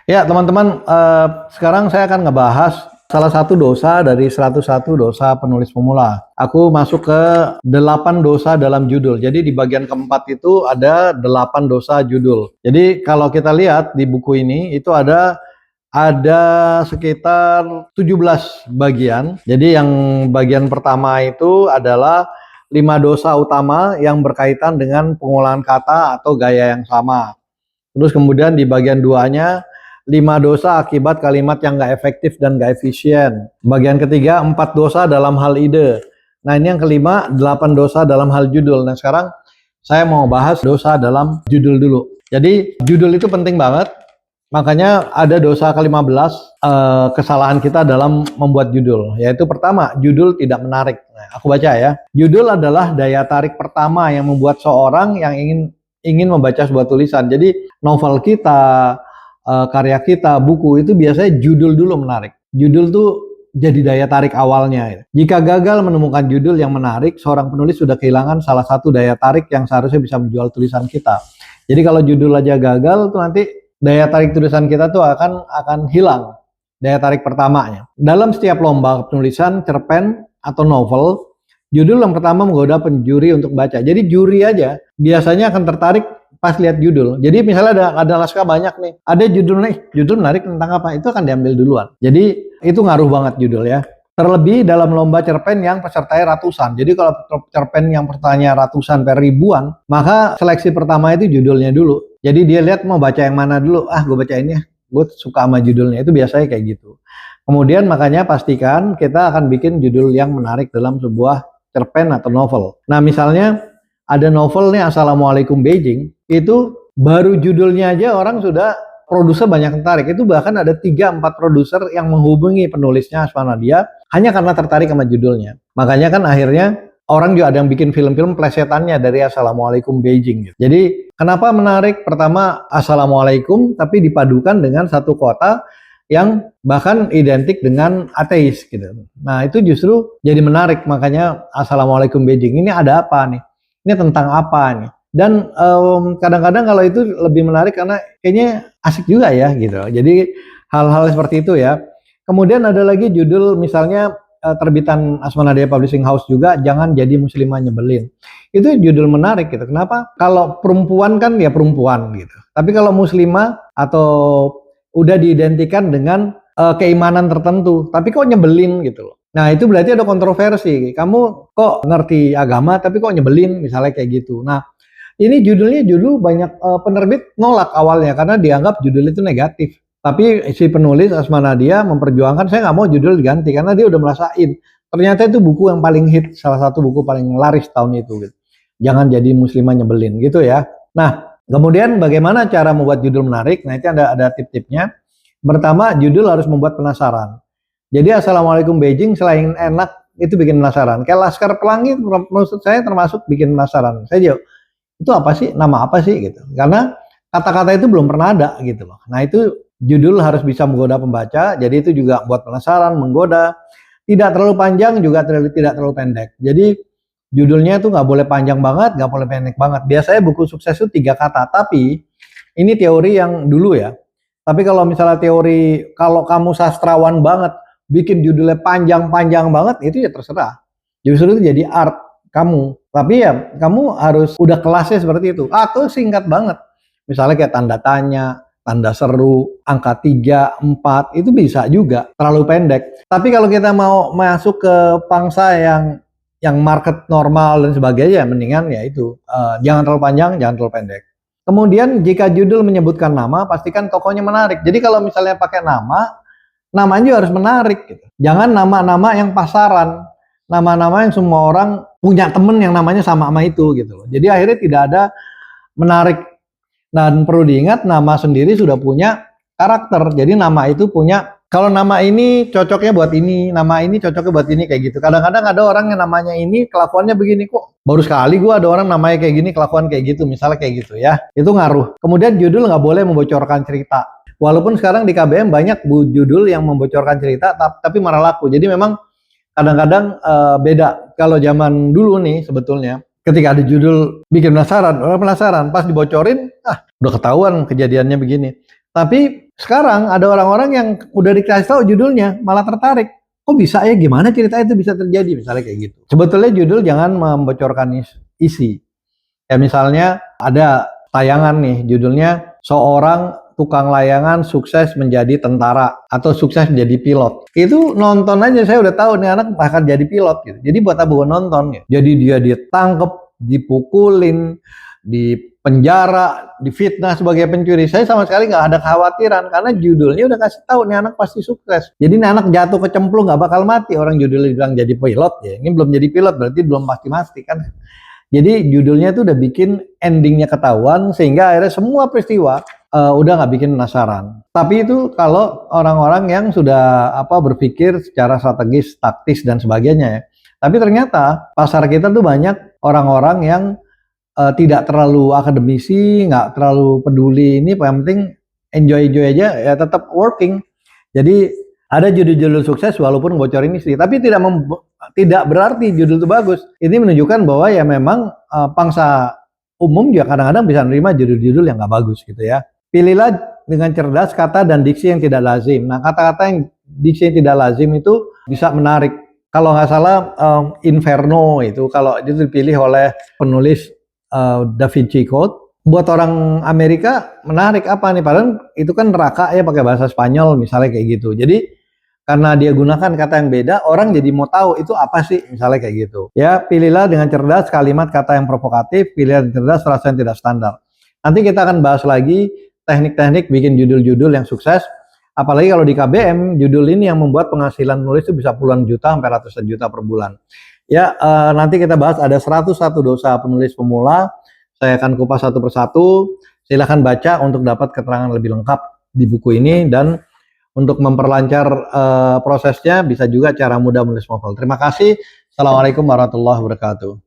Ya, teman-teman, sekarang saya akan ngebahas salah satu dosa dari 101 dosa penulis pemula. Aku masuk ke 8 dosa dalam judul. Jadi di bagian keempat itu ada 8 dosa judul. Jadi kalau kita lihat di buku ini itu ada sekitar 17 bagian. Jadi yang bagian pertama itu adalah 5 dosa utama yang berkaitan dengan pengolahan kata atau gaya yang sama. Terus kemudian di bagian duanya 5 dosa akibat kalimat yang nggak efektif dan nggak efisien. Bagian ketiga 4 dosa dalam hal ide. Nah ini yang kelima 8 dosa dalam hal judul. Nah sekarang saya mau bahas dosa dalam judul dulu. Jadi judul itu penting banget. Makanya ada dosa ke-15 kesalahan kita dalam membuat judul. Yaitu pertama, judul tidak menarik. Nah, aku baca ya. Judul adalah daya tarik pertama yang membuat seorang yang ingin membaca sebuah tulisan. Jadi novel kita, karya kita, buku itu biasanya judul dulu menarik. Judul tuh jadi daya tarik awalnya. Jika gagal menemukan judul yang menarik, seorang penulis sudah kehilangan salah satu daya tarik yang seharusnya bisa menjual tulisan kita. Jadi kalau judul aja gagal, tuh nanti daya tarik tulisan kita tuh akan hilang. Daya tarik pertamanya. Dalam setiap lomba penulisan, cerpen atau novel, judul yang pertama menggoda penjuri untuk baca. Jadi juri aja biasanya akan tertarik pas lihat judul. Jadi misalnya ada naskah banyak nih, ada judul menarik tentang apa, itu akan diambil duluan. Jadi itu ngaruh banget judul ya. Terlebih dalam lomba cerpen yang pesertanya ratusan. Jadi kalau cerpen yang pesertanya ratusan per ribuan, maka seleksi pertama itu judulnya dulu. Jadi dia lihat mau baca yang mana dulu. Ah, gue baca ini ya. Gue suka sama judulnya. Itu biasanya kayak gitu. Kemudian makanya pastikan kita akan bikin judul yang menarik dalam sebuah cerpen atau novel. Nah misalnya ada novel nih Assalamualaikum Beijing, itu baru judulnya aja orang sudah produser banyak tertarik. Itu bahkan ada 3-4 produser yang menghubungi penulisnya Asmanadia hanya karena tertarik sama judulnya. Makanya kan akhirnya orang juga ada yang bikin film-film plesetannya dari Assalamualaikum Beijing gitu. Jadi kenapa menarik? Pertama Assalamualaikum tapi dipadukan dengan satu kota yang bahkan identik dengan ateis gitu. Nah itu justru jadi menarik. Makanya Assalamualaikum Beijing ini ada apa nih? Ini tentang apa nih? Dan kadang-kadang kalau itu lebih menarik karena kayaknya asik juga ya gitu. Jadi hal-hal seperti itu ya. Kemudian ada lagi judul misalnya terbitan Asmanadia Publishing House juga, jangan jadi muslimah nyebelin. Itu judul menarik gitu. Kenapa? Kalau perempuan kan ya perempuan gitu. Tapi kalau muslimah atau udah diidentikan dengan keimanan tertentu, tapi kok nyebelin gitu loh. Nah itu berarti ada kontroversi. Kamu kok ngerti agama tapi kok nyebelin misalnya kayak gitu. Nah ini judulnya banyak penerbit nolak awalnya karena dianggap judul itu negatif. Tapi si penulis Asmanadia memperjuangkan saya nggak mau judul diganti karena dia udah merasain. Ternyata itu buku yang paling hit, salah satu buku paling laris tahun itu. Gitu. Jangan jadi muslimah nyebelin gitu ya. Nah kemudian bagaimana cara membuat judul menarik? Nah itu ada tip-tipnya. Pertama judul harus membuat penasaran. Jadi Assalamualaikum Beijing selain enak itu bikin penasaran. Kayak Laskar Pelangi menurut saya termasuk bikin penasaran. Saya jawab, itu apa sih? Nama apa sih gitu. Karena kata-kata itu belum pernah ada gitu loh. Nah itu judul harus bisa menggoda pembaca. Jadi itu juga buat penasaran, menggoda. Tidak terlalu panjang juga tidak terlalu pendek. Jadi judulnya itu nggak boleh panjang banget, nggak boleh pendek banget. Biasanya buku sukses itu 3 kata. Tapi ini teori yang dulu ya. Tapi kalau misalnya teori kalau kamu sastrawan banget bikin judulnya panjang-panjang banget itu ya terserah. Justru itu jadi art kamu. Tapi ya kamu harus udah kelasnya seperti itu. Atau singkat banget. Misalnya kayak tanda tanya, tanda seru, angka 3, 4 itu bisa juga terlalu pendek. Tapi kalau kita mau masuk ke pangsa yang market normal dan sebagainya mendingan ya itu jangan terlalu panjang, jangan terlalu pendek. Kemudian jika judul menyebutkan nama, pastikan tokohnya menarik. Jadi kalau misalnya pakai namanya juga harus menarik. Gitu. Jangan nama-nama yang pasaran, nama-nama yang semua orang punya temen yang namanya sama itu gitu loh. Jadi akhirnya tidak ada menarik. Dan perlu diingat nama sendiri sudah punya karakter. Jadi nama itu punya, kalau nama ini cocoknya buat ini, nama ini cocoknya buat ini kayak gitu. Kadang-kadang ada orang yang namanya ini kelakuannya begini kok. Baru sekali gue ada orang namanya kayak gini kelakuan kayak gitu, misalnya kayak gitu ya. Itu ngaruh. Kemudian judul nggak boleh membocorkan cerita. Walaupun sekarang di KBM banyak judul yang membocorkan cerita tapi malah laku. Jadi memang kadang-kadang beda. Kalau zaman dulu nih sebetulnya ketika ada judul bikin penasaran, orang penasaran, pas dibocorin, udah ketahuan kejadiannya begini. Tapi Sekarang ada orang-orang yang udah dikasih tahu judulnya malah tertarik. Kok bisa ya? Gimana ceritanya itu bisa terjadi? Misalnya kayak gitu. Sebetulnya judul jangan membocorkan isi. Ya misalnya ada tayangan nih judulnya seorang tukang layangan sukses menjadi tentara atau sukses menjadi pilot. Itu nonton aja saya udah tahu nih anak bakal jadi pilot gitu. Jadi buat apa gue nonton ya? Jadi dia ditangkep, dipukulin, di penjara, difitnah sebagai pencuri. Saya sama sekali nggak ada kekhawatiran karena judulnya udah kasih tahu nih anak pasti sukses. Jadi nih anak jatuh kecemplung nggak bakal mati. Orang judulnya bilang jadi pilot ya. Ini belum jadi pilot berarti belum pasti kan. Jadi judulnya itu udah bikin endingnya ketahuan sehingga akhirnya semua peristiwa udah nggak bikin penasaran. Tapi itu kalau orang-orang yang sudah berpikir secara strategis, taktis dan sebagainya ya. Tapi ternyata pasar kita tuh banyak orang-orang yang tidak terlalu akademisi, nggak terlalu peduli ini, yang penting enjoy aja ya tetap working. Jadi ada judul-judul sukses walaupun bocorin istri, tapi tidak berarti judul itu bagus. Ini menunjukkan bahwa ya memang pangsa umum juga kadang-kadang bisa menerima judul-judul yang nggak bagus gitu ya. Pilihlah dengan cerdas kata dan diksi yang tidak lazim. Nah kata-kata yang diksi yang tidak lazim itu bisa menarik. Kalau nggak salah Inferno itu kalau itu dipilih oleh penulis Da Vinci Code. Buat orang Amerika menarik apa nih? Padahal itu kan neraka ya pakai bahasa Spanyol misalnya kayak gitu. Jadi karena dia gunakan kata yang beda, orang jadi mau tahu itu apa sih misalnya kayak gitu. Ya pilihlah dengan cerdas kalimat kata yang provokatif, pilihlah dengan cerdas frasa yang tidak standar. Nanti kita akan bahas lagi teknik-teknik bikin judul-judul yang sukses. Apalagi kalau di KBM, judul ini yang membuat penghasilan nulis itu bisa puluhan juta sampai ratusan juta per bulan. Ya nanti kita bahas ada 101 dosa penulis pemula. Saya akan kupas satu persatu. Silahkan baca untuk dapat keterangan lebih lengkap di buku ini dan untuk memperlancar prosesnya bisa juga cara mudah menulis novel. Terima kasih. Assalamualaikum warahmatullahi wabarakatuh.